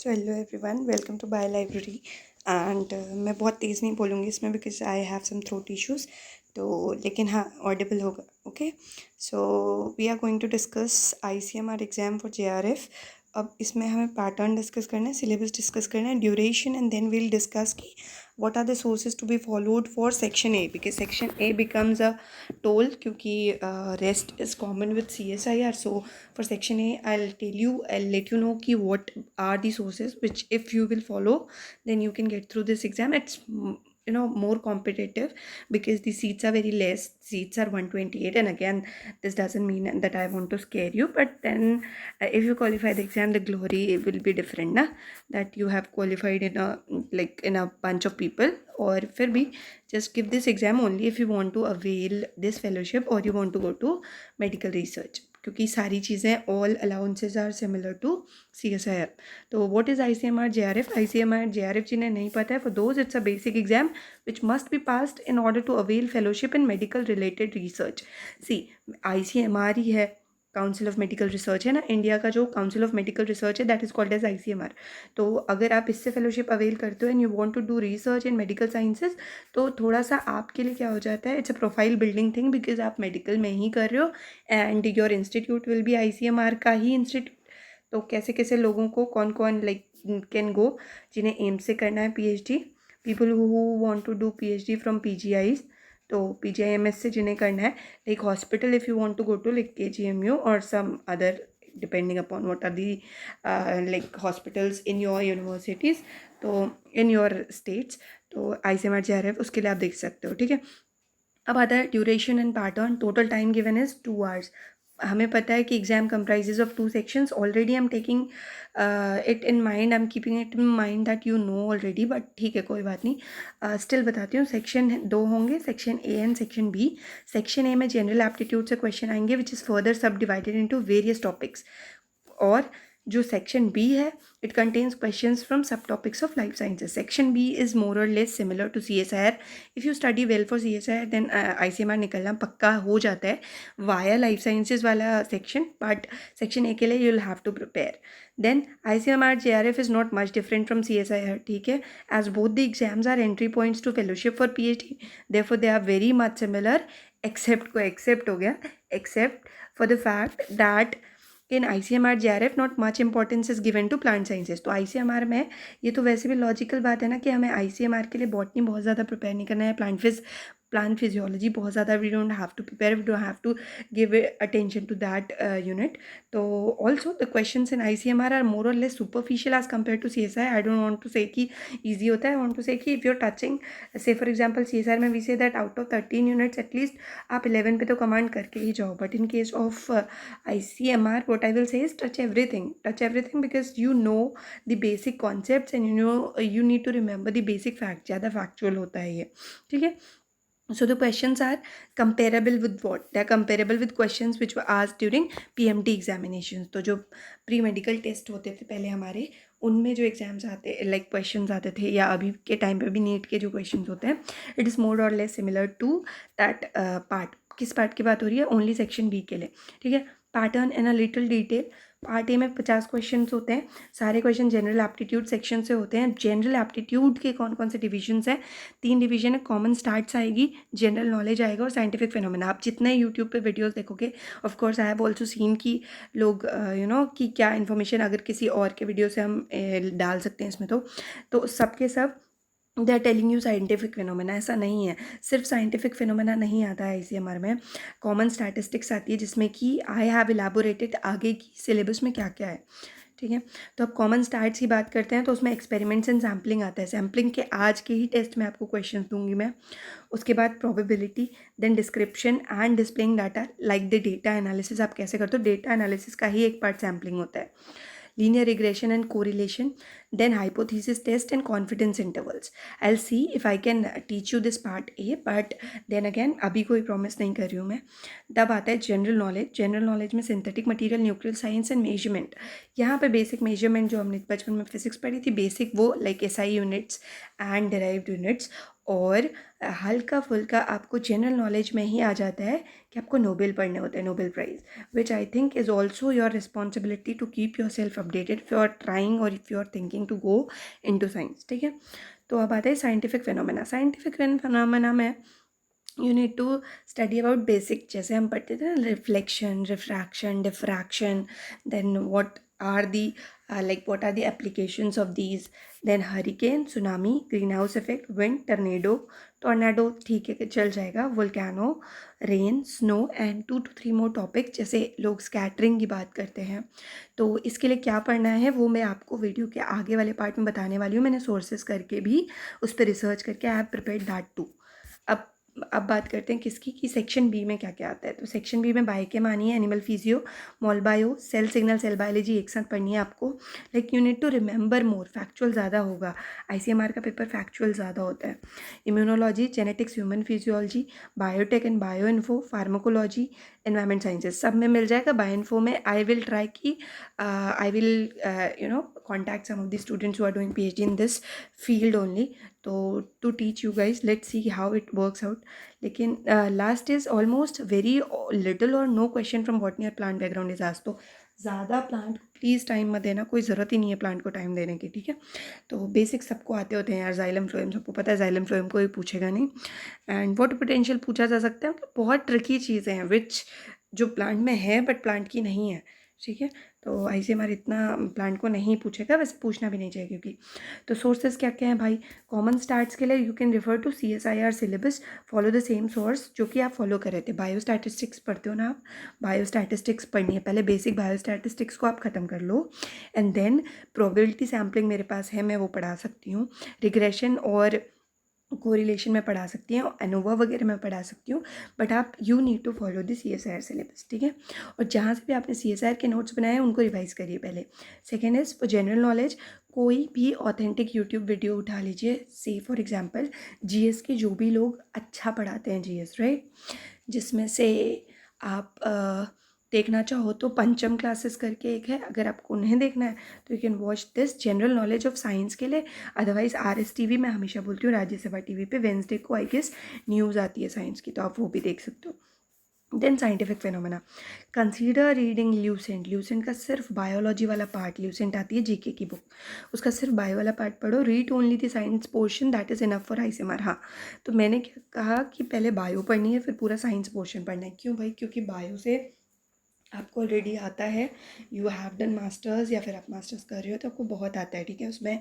So hello everyone, welcome to bio library. And मैं बहुत तेज़ नहीं बोलूँगी इसमें because I have some throat issues. तो लेकिन हाँ, ऑडिबल होगा। Okay, so we are going to discuss ICMR exam for JRF। अब इसमें हमें पैटर्न डिस्कस करना है, सिलेबस डिस्कस करना है, duration, and then we'll discuss की what are the sources to be followed for section A, because section A becomes a toll क्योंकि rest is common with CSIR. So for section A I'll let you know कि what are the sources which if you will follow then you can get through this exam. It's more competitive because the seats are very less. Seats are 128, and again this doesn't mean that I want to scare you, but then if you qualify the exam, the glory will be different na, that you have qualified in a bunch of people. Or फिर भी just give this exam only if you want to avail this fellowship or you want to go to medical research, क्योंकि सारी चीज़ें all allowances are similar to CSIR. तो what is ICMR JRF? ICMR JRF जिन्हें नहीं पता है, for those it's a basic exam which must be passed in order to avail fellowship in medical related research. See, ICMR ही है, council of medical research है ना, India का जो council of medical research है, that is called as ICMR. तो अगर आप इससे फेलोशिप अवेल करते हो and you want to do research in medical sciences, तो थोड़ा सा आपके लिए क्या हो जाता है, it's a profile building thing, because आप मेडिकल में ही कर रहे हो and your institute will be ICMR का ही इंस्टीट्यूट. तो कैसे कैसे लोगों को, कौन कौन लाइक कैन गो, जिन्हें एम्स से करना है PhD, people who want to do PhD from PGIs, तो PGIMS से जिन्हें करना है, like hospital if you want to go to like KGMU और some other depending upon what are the like hospitals in your universities, तो in your states. तो ICMR JRF उसके लिए आप देख सकते हो. ठीक है, अब आता है duration and pattern. Total time given is 2 hours. हमें पता है कि exam comprises of 2 sections. Already I am taking it in mind, I am keeping it in mind that you know already, but ठीक है, कोई बात नहीं. स्टिल बताती हूँ. सेक्शन 2 होंगे, section A and section B. Section A में general aptitude से क्वेश्चन आएंगे which is further sub divided into various topics. और जो सेक्शन B है, it contains questions from sub topics of life sciences. Section B is more और less similar to CSIR. If you study well for CSIR then ICMR निकलना पक्का हो जाता है via life sciences वाला सेक्शन, बट सेक्शन A के लिए you will have to prepare. Then ICMR JRF is not much different from CSIR. ठीक है, as both the exams are entry points to fellowship for PhD, therefore they are very much similar, except को except हो गया, except for the fact that in ICMR JRF not much importance is given to plant sciences. तो ICMR में ये तो वैसे भी logical बात है ना कि हमें ICMR के लिए बॉटनी बहुत ज़्यादा प्रिपेयर नहीं करना है, प्लांट फिजियोलॉजी बहुत ज़्यादा we don't have to prepare, we don't have to give attention to that unit. तो also the questions in ICMR are more और less superficial as compare to CSIR. I don't want to say कि easy होता है, I want to say कि if you are touching, say for example CSIR में we say that out of 13 units at least आप 11 पे तो command करके ही जाओ. But in case of ICMR what I will say is touch everything because you know the basic concepts and you need to remember the basic facts. ज़्यादा factual होता है ये. ठीक है. So the questions are comparable with what? They are comparable with questions which were asked during PMT examinations. तो जो pre medical test होते थे पहले हमारे, उनमें जो एग्जाम्स आते लाइक क्वेश्चंस आते थे, या अभी के टाइम पे भी नीट के जो क्वेश्चंस होते हैं, इट इज़ मोर और less similar to that part. किस पार्ट की बात हो रही है? ओनली सेक्शन B के लिए. ठीक है. Pattern in a little detail. Part A में 50 क्वेश्चन होते हैं. सारे क्वेश्चन जनरल एप्टीट्यूड सेक्शन से होते हैं. जनरल एप्टीट्यूड के कौन कौन से डिविजन्स हैं? 3 डिवीजन है. कॉमन स्टार्ट्स आएगी, जनरल नॉलेज आएगा और साइंटिफिक फिनोमेना. आप जितने यूट्यूब पे वीडियोस देखोगे, of course I have also seen कि लोग कि क्या इन्फॉर्मेशन अगर किसी और के वीडियो से हम डाल सकते हैं इसमें, तो सबके सब they are telling you scientific phenomena. ऐसा नहीं है, सिर्फ साइंटिफिक फिनोमेना नहीं आता है ICMR में. कॉमन स्टैटिस्टिक्स आती है जिसमें कि आई हैव इलाबोरेटेड आगे की सिलेबस में क्या क्या है. ठीक है. तो अब कॉमन स्टैट्स की बात करते हैं तो उसमें एक्सपेरिमेंट्स एंड सैम्पलिंग आता है. सैम्पलिंग के आज के ही टेस्ट में आपको क्वेश्चन दूंगी मैं. उसके बाद probability, then description and displaying data like the data analysis. आप कैसे करते हो? डेटा एनालिसिस का ही एक पार्ट सैम्पलिंग होता है. linear regression and correlation, then hypothesis test and confidence intervals. I'll see if I can teach you this part A, but then again अभी कोई promise नहीं कर रही हूँ मैं. तब आता है जनरल नॉलेज. जनरल नॉलेज में synthetic material, nuclear science and measurement. यहाँ पे बेसिक मेजरमेंट जो हमने बचपन में फिजिक्स पढ़ी थी, बेसिक वो like SI units and derived units. और हल्का फुल्का आपको जनरल नॉलेज में ही आ जाता है कि आपको नोबेल पढ़ने होते हैं, Nobel prize, which I think is also your responsibility to keep yourself updated if you are trying और if you are thinking to go into science, ठीक है। तो अब आता है साइंटिफिक फिनोमेना। साइंटिफिक फिनोमेना में you need to study about basic, जैसे हम पढ़ते थे ना, reflection, refraction, diffraction, then what are the what are the applications of these, then hurricane, tsunami, greenhouse effect, wind, tornado ठीक है कि चल जाएगा, volcano, rain, snow and 2 to 3 more topic, जैसे लोग स्कैटरिंग की बात करते हैं। तो इसके लिए क्या पढ़ना है वो मैं आपको वीडियो के आगे वाले पार्ट में बताने वाली हूँ। मैंने सोर्सेज करके भी उस पर रिसर्च करके I have prepared that too. अब बात करते हैं किसकी, कि सेक्शन बी में क्या क्या आता है। तो सेक्शन बी में बायोकेम आनी है, animal physio, mol bio, cell signal, cell biology एक साथ पढ़नी है आपको। Like you need to remember more, factual ज़्यादा होगा, आईसीएमआर का पेपर फैक्चुअल ज़्यादा होता है। Immunology, genetics, human physiology, biotech and bio info, pharmacology, environment sciences, सब में मिल जाएगा। बायो इन्फो में आई विल ट्राई की I will contact some of the students who are doing PhD in this field only, तो to teach you guys, let's see how it works out. लेकिन last is almost very little or no question from botany और plant background is आज। तो ज़्यादा plant please time मत देना, कोई ज़रूरत ही नहीं है प्लांट को टाइम देने की, ठीक है। तो बेसिक सबको आते होते हैं यार, जाइलम फ्लोएम सबको पता है, जाइलम फ्लोएम कोई पूछेगा नहीं। एंड वाटर पोटेंशियल पूछा जा सकता है, मतलब बहुत ट्रिकी चीज़ें हैं विच जो प्लांट में है बट प्लांट की नहीं है, ठीक है। तो ऐसे हमारे इतना प्लांट को नहीं पूछेगा, वैसे पूछना भी नहीं चाहिए क्योंकि। तो सोर्सेज क्या क्या हैं भाई, कॉमन स्टार्ट्स के लिए you can refer to CSIR syllabus, follow the same source जो कि आप फॉलो कर रहे थे। बायोस्टैटिस्टिक्स पढ़ते हो ना आप, बायोस्टैटिस्टिक्स पढ़नी है पहले, बेसिक बायोस्टैटिस्टिक्स को आप ख़त्म कर लो, एंड देन प्रोबेबिलिटी सैम्पलिंग मेरे पास है, मैं वो पढ़ा सकती हूँ। रिग्रेशन और कोरिलेशन में पढ़ा सकती हैं, एनोवा वगैरह में पढ़ा सकती हूँ, बट आप you need to follow the CSIR syllabus, ठीक है। और जहाँ से भी आपने CSIR के नोट्स बनाए हैं उनको रिवाइज करिए पहले। Second is for general knowledge, कोई भी ऑथेंटिक यूट्यूब वीडियो उठा लीजिए, से फॉर एग्जांपल GS के जो भी लोग अच्छा पढ़ाते हैं GS, राइट, जिसमें से आप देखना चाहो तो पंचम क्लासेस करके एक है, अगर आपको उन्हें देखना है तो you can watch this, general knowledge of science के लिए। अदरवाइज RSTV मैं हमेशा बोलती हूँ, राज्यसभा TV पे वेंसडे को आई गेस न्यूज़ आती है साइंस की, तो आप वो भी देख सकते हो। Then scientific phenomena, consider reading Lucent. Lucent का सिर्फ बायोलॉजी वाला पार्ट, ल्यूसेंट आती है GK की बुक, उसका सिर्फ बायो वाला पार्ट पढ़ो, read only the science portion, that is enough for ICMR। हाँ, तो मैंने क्या कहा कि पहले बायो पढ़नी है फिर पूरा साइंस पोर्शन पढ़ना है। क्यों भाई, क्योंकि बायो से आपको ऑलरेडी आता है, यू हैव डन मास्टर्स या फिर आप मास्टर्स कर रहे हो तो आपको बहुत आता है, ठीक है। उसमें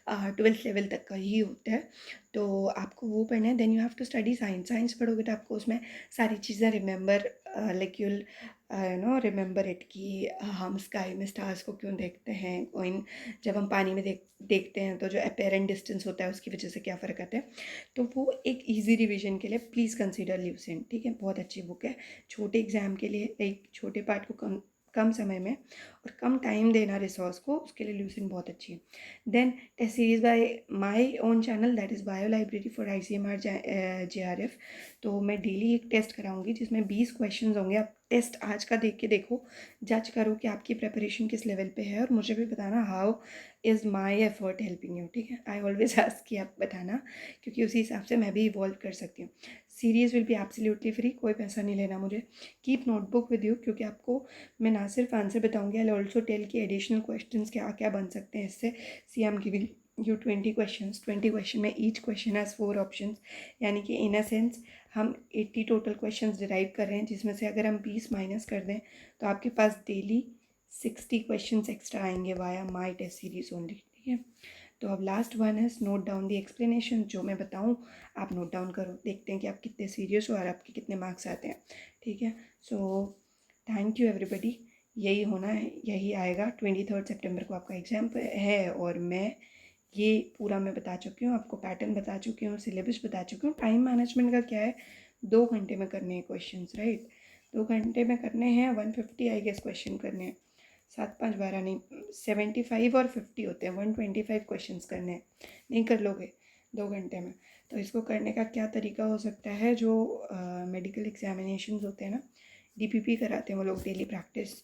12th लेवल तक का ही होता है, तो आपको वो पढ़ना है। Then you have to study science. Science पढ़ोगे तो आपको उसमें सारी चीज़ें remember, like you'll remember it, कि हम स्काई में स्टार्स को क्यों देखते हैं, कोइन जब हम पानी में देखते हैं तो जो अपेरेंट डिस्टेंस होता है उसकी वजह से क्या फ़र्क आता है। तो वो एक ईजी रिविजन के लिए प्लीज़ कंसीडर ल्यूसेंट, ठीक है, बहुत अच्छी बुक है। छोटे एग्जाम के लिए, एक छोटे पार्ट को कम कम समय में और कम टाइम देना रिसोर्स को, उसके लिए ल्यूसेंट बहुत अच्छी है। Then test series by my own channel, that is bio library for ICMR JRF। तो मैं डेली एक टेस्ट कराऊंगी जिसमें 20 क्वेश्चन होंगे। आप टेस्ट आज का देख के देखो, जज करो कि आपकी प्रेपरेशन किस लेवल पे है, और मुझे भी बताना how is my effort helping you, ठीक है। आई ऑलवेज आस्क कि आप बताना, क्योंकि उसी हिसाब से मैं भी इवॉल्व कर सकती हूँ। Series will be absolutely free, कोई पैसा नहीं लेना मुझे। कीप नोटबुक विद यू, क्योंकि आपको मैं ना सिर्फ आंसर बताऊंगी, आई ऑल्सो टेल कि एडिशनल क्वेश्चंस क्या क्या बन सकते हैं इससे। See I am giving you 20 questions, 20 question में ईच क्वेश्चन हैज़ 4 ऑप्शंस, यानी कि इन अ सेंस हम 80 टोटल क्वेश्चंस डिराइव कर रहे हैं, जिसमें से अगर हम 20 माइनस कर दें तो आपके पास डेली 60 क्वेश्चंस एक्स्ट्रा आएंगे वाया माई टेस्ट सीरीज ओनली, ठीक है। तो अब लास्ट वन है नोट डाउन दी एक्सप्लेनेशन, जो मैं बताऊँ आप नोट डाउन करो, देखते हैं कि आप कितने सीरियस हो और आपके कितने मार्क्स आते हैं, ठीक है। सो थैंक यू एवरीबडी, यही होना है, यही आएगा। 23 सितंबर को आपका एग्ज़ाम है, और मैं ये पूरा मैं बता चुकी हूँ आपको, पैटर्न बता चुकी हूँ, सिलेबस बता चुकी हूँ। टाइम मैनेजमेंट का क्या है, 2 घंटे में करने हैं क्वेश्चन, राइट, 2 घंटे में करने हैं, 150 आई गेस क्वेश्चन करने हैं, 7 5 12 नहीं, 75 और 50 होते हैं, 125 क्वेश्चन करने हैं, नहीं कर लोगे 2 घंटे में। तो इसको करने का क्या तरीका हो सकता है, जो मेडिकल एग्जामिनेशन होते हैं ना, DPP कराते हैं वो लोग, डेली प्रैक्टिस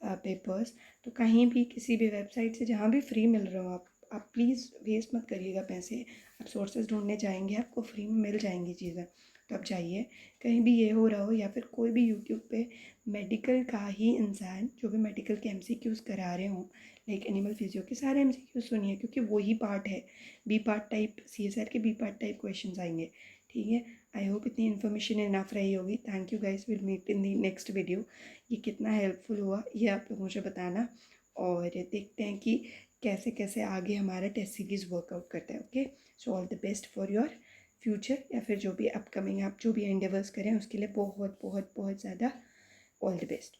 पेपर्स, तो कहीं भी किसी भी वेबसाइट से जहाँ भी फ्री मिल रहा हो, आप प्लीज़ वेस्ट मत करिएगा पैसे। आप सोर्सेज ढूंढने जाएंगे, आपको फ्री में मिल जाएंगी चीज़ें, तो आप जाइए, कहीं भी ये हो रहा हो या फिर कोई भी यूट्यूब पे मेडिकल का ही इंसान जो भी मेडिकल के एमसीक्यूज़ करा रहे हों, लाइक एनिमल फिजियो के सारे एमसीक्यूज़ सुनिए, क्योंकि वही पार्ट है, बी पार्ट टाइप, सीएसआर के बी पार्ट टाइप क्वेश्चंस आएंगे। ठीक है, आई होप इतनी इन्फॉर्मेशन इनफ रही होगी। Thank you guys, will meet in the next video. ये कितना हेल्पफुल हुआ ये आप लोग मुझे बताना, और देखते हैं कि कैसे कैसे आगे हमारा टेस्ट सीरीज़ वर्कआउट करता है। Okay, so all the best for your future, या फिर जो भी अपकमिंग आप जो भी एंडेवर्स करें उसके लिए बहुत बहुत बहुत ज़्यादा ऑल द बेस्ट।